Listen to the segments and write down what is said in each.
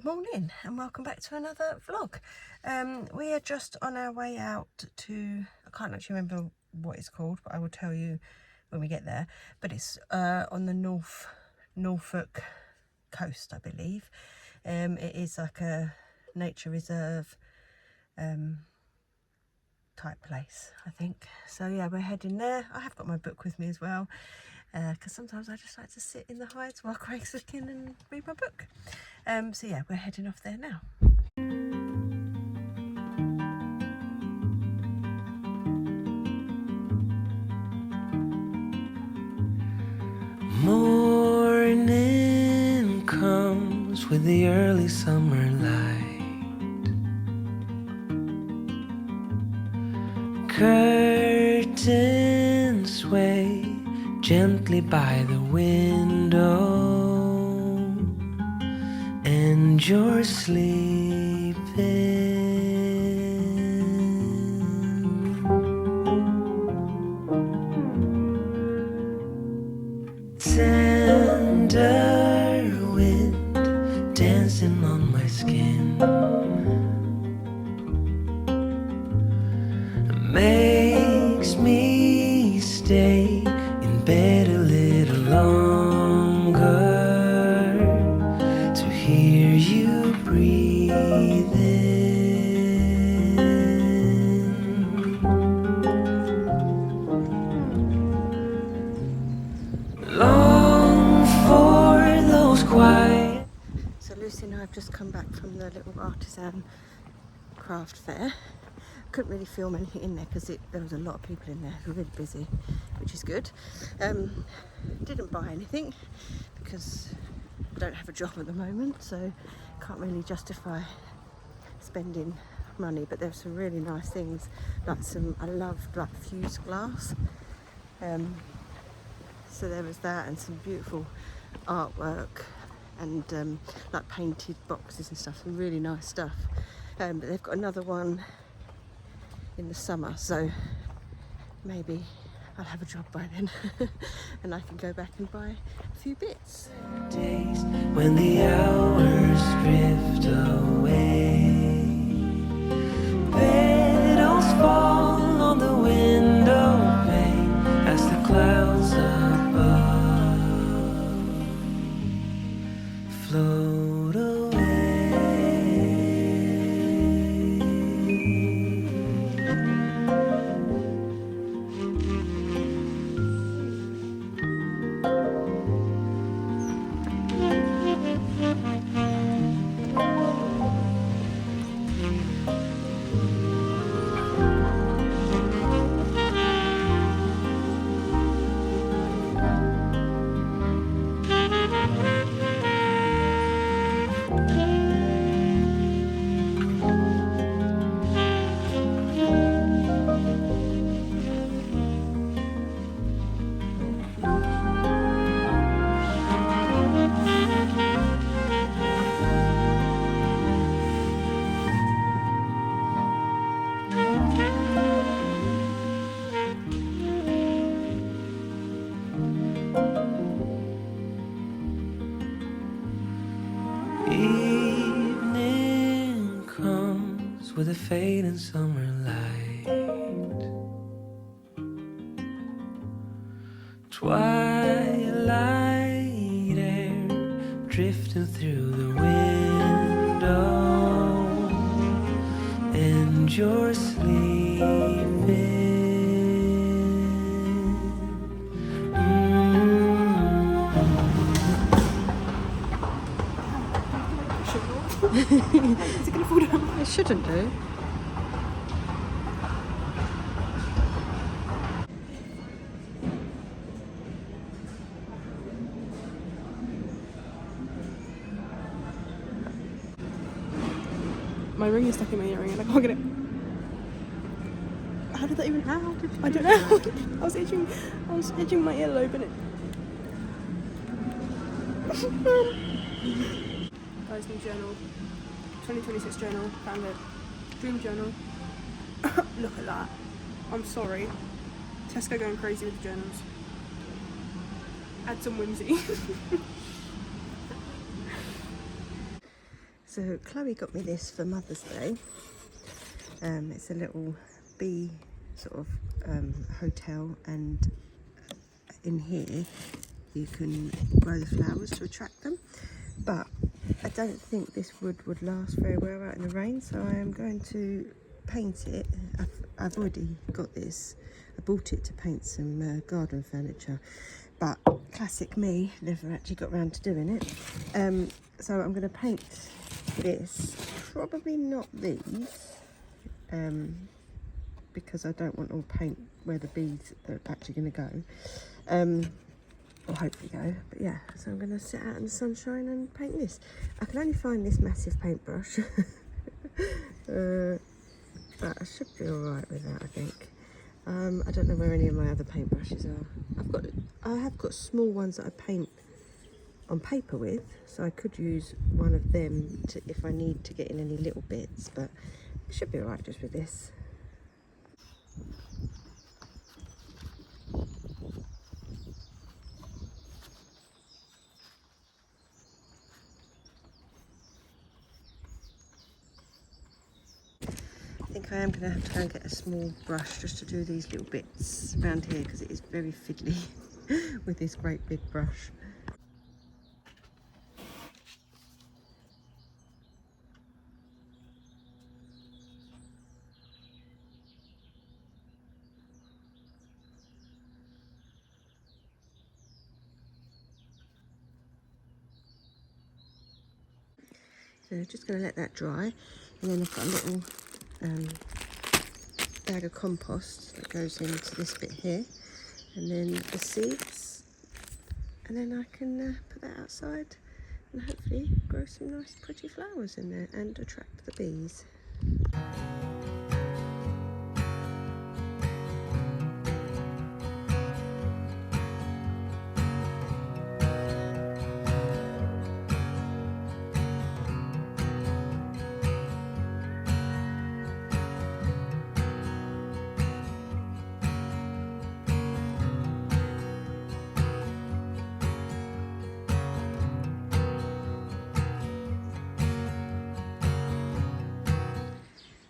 Good morning and welcome back to another vlog. We are just on our way out to, I can't actually remember what it's called, but I will tell you when we get there. But it's on the Norfolk coast, I believe. It is like a nature reserve type place, I think. So yeah, we're heading there. I have got my book with me as well, because sometimes I just like to sit in the hides while Craig's looking and read my book. So yeah, we're heading off there now. Morning comes with the early summer light. Curtains sway gently by the window, and you're sleeping. Tender wind dancing on my skin makes me stay in bed a little longer to hear you breathing. Long for those quiet. So Lucy and I have just come back from the little artisan craft fair. Couldn't really film anything in there because there was a lot of people in there who were really busy, which is good. Didn't buy anything because I don't have a job at the moment, so can't really justify spending money. But there's some really nice things, like I loved like fused glass. So there was that, and some beautiful artwork, and like painted boxes and stuff, some really nice stuff. But they've got another one in the summer, so maybe I'll have a job by then and I can go back and buy a few bits. Days when the hours drift away, petals fall on the window pane as the clouds above float away. Evening comes with a fading summer light. Twilight air drifting through the window, and you're sleeping. Is it going to fall down? It shouldn't do. My ring is stuck in my earring and I can't get it. How did that even happen? I don't know. I was itching my earlobe and it. Guys, new journal. 2026 journal. Found it. Dream journal. Look at that. I'm sorry. Tesco going crazy with the journals. Add some whimsy. So Chloe got me this for Mother's Day. It's a little bee sort of hotel, and in here you can grow the flowers to attract them, but I don't think this wood would last very well out in the rain, so I am going to paint it. I've already got this. I bought it to paint some garden furniture, but classic me, never actually got around to doing it. So I'm going to paint this, probably not these, because I don't want all paint where the bees are actually going to go, or hopefully go. But yeah, so I'm going to sit out in the sunshine and paint this. I can only find this massive paintbrush, but I should be alright with that, I think. I don't know where any of my other paintbrushes are. I have got small ones that I paint on paper with, so I could use one of them to, if I need to get in any little bits, but it should be alright just with this. I think I am going to have to go and get a small brush just to do these little bits around here, because it is very fiddly with this great big brush. So just going to let that dry, and then I've got a little bag of compost that goes into this bit here, and then the seeds, and then I can put that outside and hopefully grow some nice pretty flowers in there and attract the bees.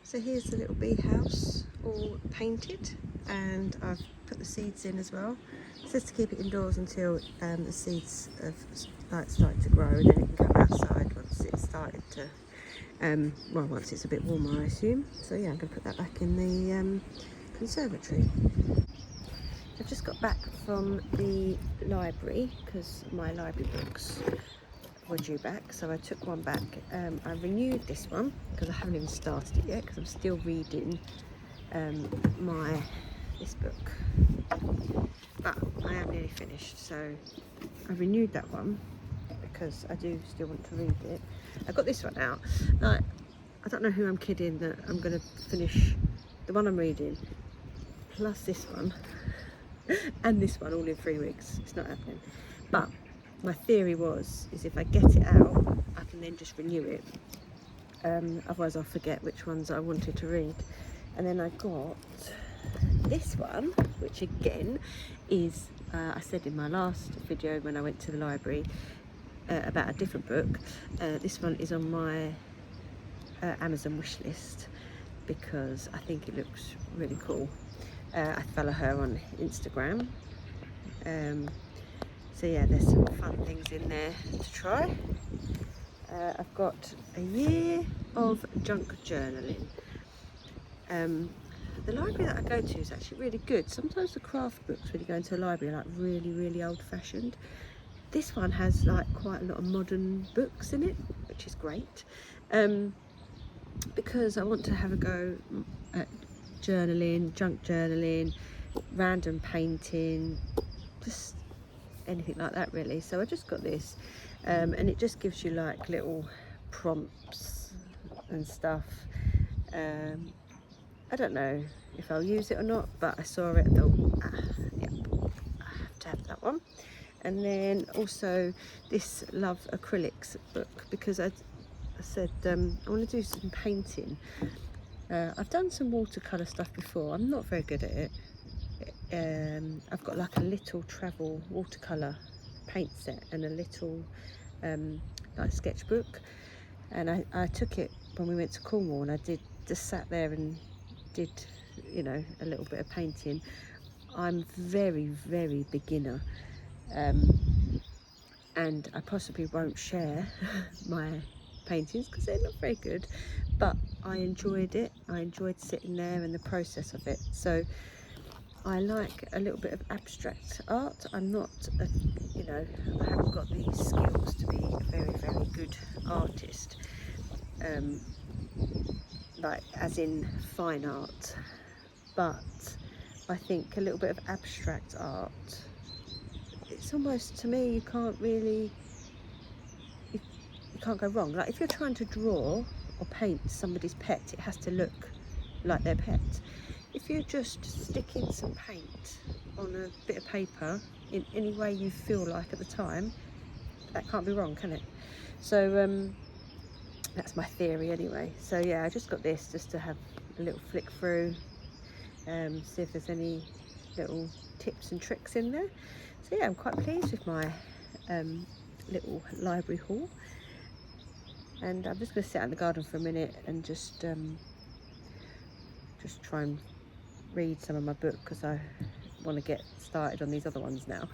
So here's the little bee house all painted, and I've put the seeds in as well. It says to keep it indoors until the seeds have started to grow, and then it can come outside once it's started to, well, once it's a bit warmer, I assume. So yeah, I'm going to put that back in the conservatory. I've just got back from the library because my library books were due back, so I took one back. I renewed this one because I haven't even started it yet, because I'm still reading this book, but I am nearly finished, so I renewed that one because I do still want to read it. I got this one out. Like, I don't know who I'm kidding that I'm going to finish the one I'm reading plus this one and this one all in 3 weeks. It's not happening, but my theory is if I get it out, I can then just renew it. Otherwise I'll forget which ones I wanted to read. And then I got this one, which again is, I said in my last video when I went to the library about a different book. This one is on my Amazon wish list because I think it looks really cool. I follow her on Instagram. So yeah, there's some fun things in there to try. I've got a year of junk journaling. The library that I go to is actually really good. Sometimes the craft books when you go into a library are like really, really old fashioned. This one has like quite a lot of modern books in it, which is great. Because I want to have a go at journaling, junk journaling, random painting, just anything like that really. So I just got this, and it just gives you like little prompts and stuff. I don't know if I'll use it or not, but I saw it and thought, yep, I have to have that one. And then also this Love Acrylics book, because I said I want to do some painting. I've done some watercolour stuff before. I'm not very good at it. I've got like a little travel watercolour paint set and a little like sketchbook, and I took it when we went to Cornwall, and I did just sat there and did, you know, a little bit of painting. I'm very, very beginner, and I possibly won't share my paintings because they're not very good, but I enjoyed it. I enjoyed sitting there and the process of it. So I like a little bit of abstract art. I'm not you know, I haven't got the skills to be a very, very good artist, like as in fine art, but I think a little bit of abstract art, it's almost, to me, you can't really, you can't go wrong. Like if you're trying to draw or paint somebody's pet, it has to look like their pet. If you're just sticking some paint on a bit of paper in any way you feel like at the time, that can't be wrong, can it? So that's my theory anyway. So yeah, I just got this just to have a little flick through, see if there's any little tips and tricks in there. So yeah, I'm quite pleased with my little library haul, and I'm just going to sit out in the garden for a minute and just try and read some of my book, because I want to get started on these other ones now.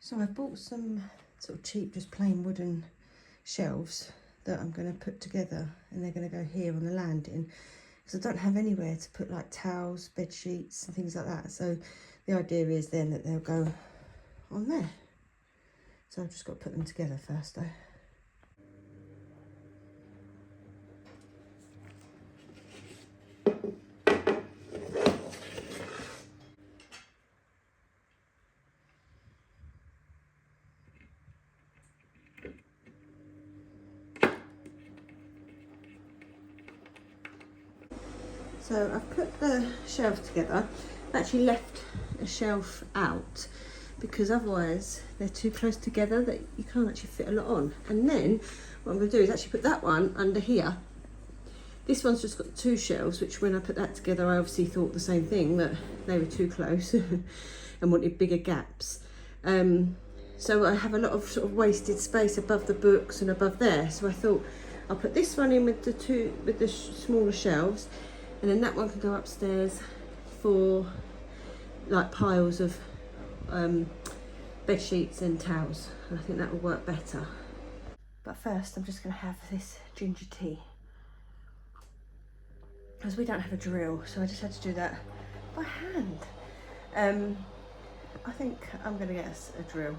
So I've bought some sort of cheap, just plain wooden shelves that I'm going to put together, and they're going to go here on the landing, because I don't have anywhere to put like towels, bed sheets and things like that. So the idea is then that they'll go on there. So I've just got to put them together first though. So I've put the shelf together. I've actually left a shelf out because otherwise they're too close together that you can't actually fit a lot on. And then what I'm going to do is actually put that one under here. This one's just got two shelves, which when I put that together, I obviously thought the same thing, that they were too close and wanted bigger gaps. So I have a lot of sort of wasted space above the books and above there. So I thought I'll put this one in with the smaller shelves, and then that one can go upstairs for like piles of bed sheets and towels. And I think that will work better. But first, I'm just going to have this ginger tea, because we don't have a drill, so I just had to do that by hand. I think I'm going to get us a drill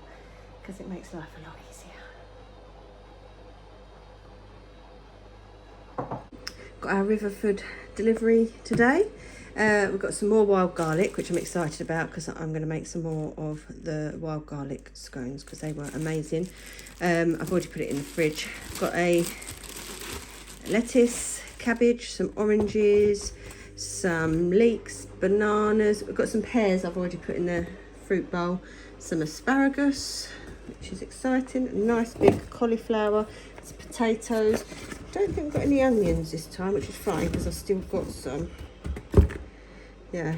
because it makes life a lot easier. Got our Riverford delivery today. We've got some more wild garlic, which I'm excited about because I'm going to make some more of the wild garlic scones because they were amazing. I've already put it in the fridge. Got a lettuce, cabbage, some oranges, some leeks, bananas. We've got some pears I've already put in the fruit bowl, some asparagus, which is exciting, a nice big cauliflower, some potatoes. Don't think I've got any onions this time, which is fine because I've still got some. Yeah,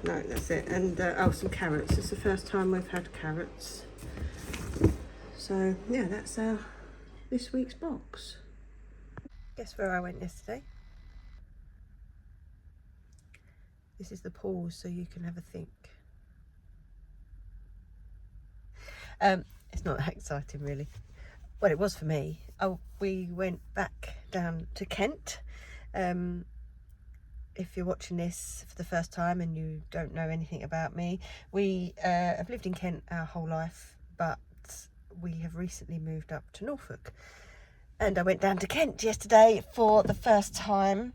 no, that's it. And oh, some carrots. It's the first time we've had carrots. So yeah, that's this week's box. Guess where I went yesterday? This is the pause so you can have a think. It's not that exciting really. Well, it was for me. Oh, we went back down to Kent. If you're watching this for the first time and you don't know anything about me, we have lived in Kent our whole life, but we have recently moved up to Norfolk. And I went down to Kent yesterday for the first time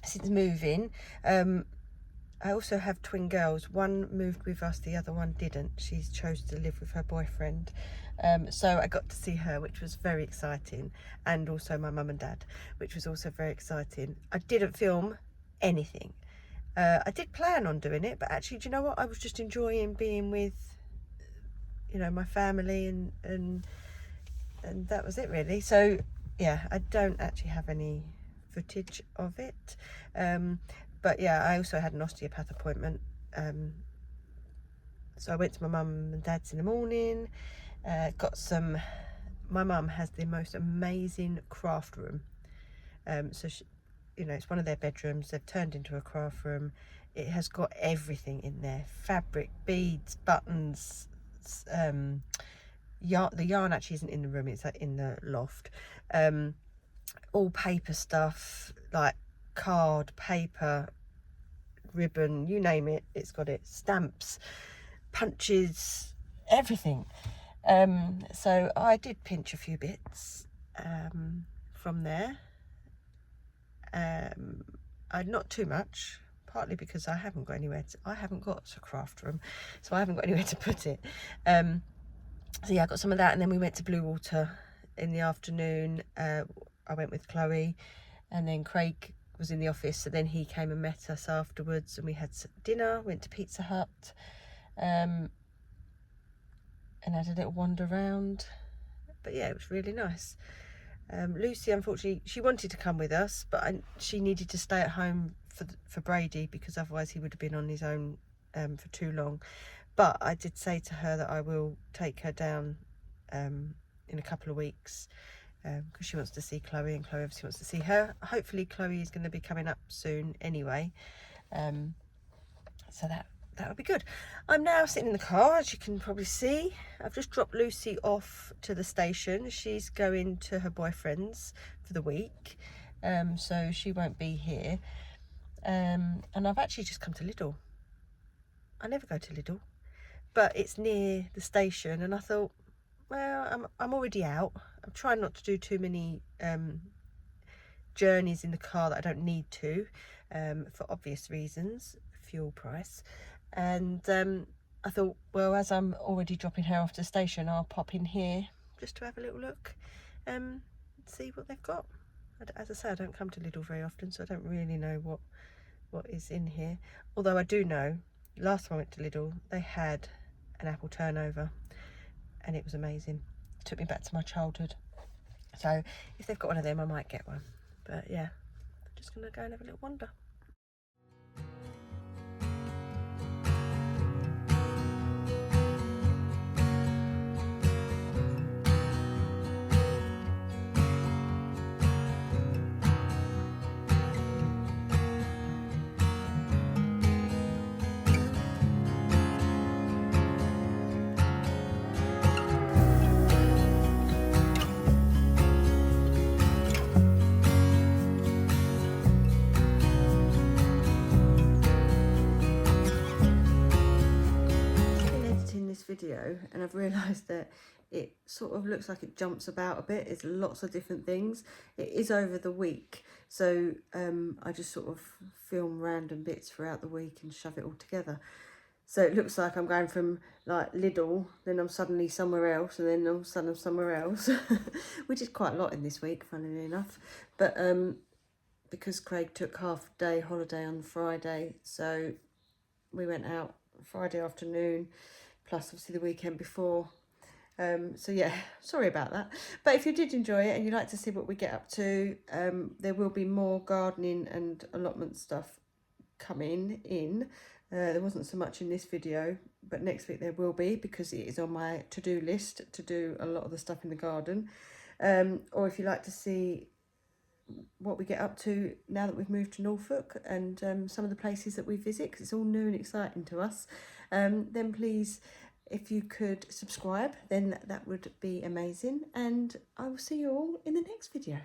since moving. I also have twin girls. One moved with us, the other one didn't. She's chose to live with her boyfriend. So I got to see her, which was very exciting. And also my mum and dad, which was also very exciting. I didn't film anything. I did plan on doing it, but actually, do you know what? I was just enjoying being with, you know, my family and and that was it really. So yeah, I don't actually have any footage of it, but yeah, I also had an osteopath appointment, so I went to my mum and dad's in the morning, got some, my mum has the most amazing craft room, so she, you know, it's one of their bedrooms, they've turned into a craft room. It has got everything in there, fabric, beads, buttons, yarn. The yarn actually isn't in the room, it's in the loft. All paper stuff, like card, paper, ribbon, you name it, it's got it. Stamps, punches, everything. So I did pinch a few bits from there. Not too much, partly because I haven't got anywhere to, I haven't got a craft room, so I haven't got anywhere to put it. So yeah, I got some of that, and then we went to Blue Water in the afternoon. I went with Chloe, and then Craig was in the office, so then he came and met us afterwards, and we had dinner, went to Pizza Hut, and had a little wander around. But yeah, it was really nice. Lucy, unfortunately, she wanted to come with us, but she needed to stay at home for Brady, because otherwise he would have been on his own for too long. But I did say to her that I will take her down in a couple of weeks, because she wants to see Chloe, and Chloe obviously wants to see her. Hopefully Chloe is going to be coming up soon anyway, so that would be good. I'm now sitting in the car, as you can probably see. I've just dropped Lucy off to the station. She's going to her boyfriend's for the week, so she won't be here. And I've actually just come to Lidl. I never go to Lidl, but it's near the station, and I thought, well, I'm already out. I'm trying not to do too many journeys in the car that I don't need to, for obvious reasons, fuel price. And I thought, well, as I'm already dropping her off to the station, I'll pop in here just to have a little look, see what they've got. As I say, I don't come to Lidl very often, so I don't really know what is in here. Although I do know, last time I went to Lidl, they had an apple turnover, and it was amazing. It took me back to my childhood. So if they've got one of them, I might get one. But yeah, I'm just gonna go and have a little wander. Video, and I've realised that it sort of looks like it jumps about a bit. It's lots of different things. It is over the week, so I just sort of film random bits throughout the week and shove it all together. So it looks like I'm going from like Lidl, then I'm suddenly somewhere else, and then all of a sudden I'm somewhere else, which is quite a lot in this week, funnily enough. But because Craig took half a day holiday on Friday, so we went out Friday afternoon, plus obviously the weekend before. So yeah, sorry about that. But if you did enjoy it and you'd like to see what we get up to, there will be more gardening and allotment stuff coming in. There wasn't so much in this video, but next week there will be, because it is on my to-do list to do a lot of the stuff in the garden. Or if you'd like to see what we get up to now that we've moved to Norfolk, and some of the places that we visit, because it's all new and exciting to us, then please, if you could subscribe, then that would be amazing, and I will see you all in the next video.